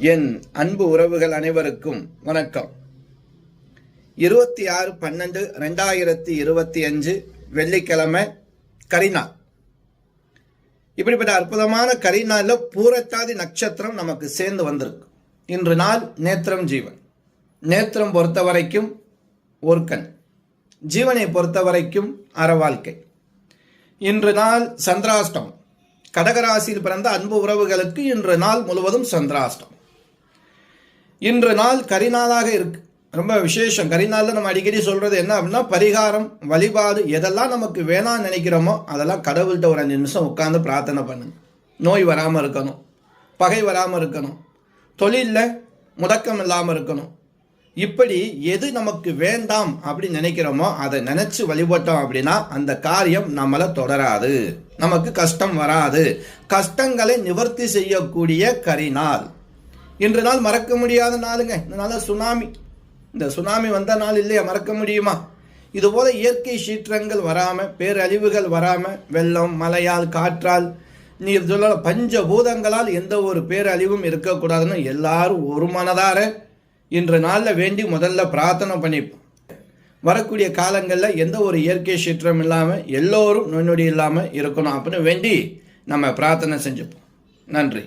என் அன்பு உறவுகள் அனைவருக்கும் வணக்கம். 26/12/2025 வெள்ளிக்கிழமை கரிநாள். இப்படிப்பட்ட அற்புதமான கரிநாளில் பூரட்டாதி நட்சத்திரம் நமக்கு சேர்ந்து வந்திருக்கு. இன்று நாள் நேத்திரம் ஜீவன். நேத்திரம் பொறுத்த வரைக்கும் ஒரு கண், ஜீவனை பொறுத்த வரைக்கும் அறவாழ்க்கை. இன்று நாள் சந்திராஷ்டம். கடகராசியில் பிறந்த அன்பு உறவுகளுக்கு இன்று நாள் முழுவதும் சந்திராஷ்டம். இன்று நாள் கரிநாளாக இருக்கு. ரொம்ப விசேஷம். கரிநாளில் நம்ம அடிக்கடி சொல்றது என்ன அப்படின்னா, பரிகாரம், வழிபாடு, எதெல்லாம் நமக்கு வேணாம்னு நினைக்கிறோமோ அதெல்லாம் கடவுள்கிட்ட ஒரு 5 நிமிஷம் உட்காந்து பிரார்த்தனை பண்ணுங்க. நோய் வராமல் இருக்கணும், பகை வராமல் இருக்கணும், தொழிலில் முடக்கம் இல்லாமல் இருக்கணும். இப்படி எது நமக்கு வேண்டாம் அப்படின்னு நினைக்கிறோமோ அதை நினைச்சு வழிபட்டோம் அப்படின்னா அந்த காரியம் நம்மளை தொடராது, நமக்கு கஷ்டம் வராது. கஷ்டங்களை நிவர்த்தி செய்யக்கூடிய கரிநாள். இன்று நாள் மறக்க முடியாத நாளுங்க. இந்த நாள் சுனாமி. இந்த சுனாமி வந்த நாள் இல்லையா, மறக்க முடியுமா? இதுபோல இயற்கை சீற்றங்கள் வராமல், பேரழிவுகள் வராமல், வெள்ளம், மழையால், காற்றால், நீர் சொல்ல பஞ்சபூதங்களால் எந்த ஒரு பேரழிவும் இருக்கக்கூடாதுன்னு எல்லாரும் ஒரு மனதார இன்று நாளில் வேண்டி முதல்ல பிரார்த்தனை பண்ணிப்போம். வரக்கூடிய காலங்களில் எந்த ஒரு இயற்கை சீற்றம் இல்லாமல் எல்லோரும் நோய் நொடி இல்லாமல் இருக்கணும் அப்படின்னு வேண்டி நம்ம பிரார்த்தனை செஞ்சுப்போம். நன்றி.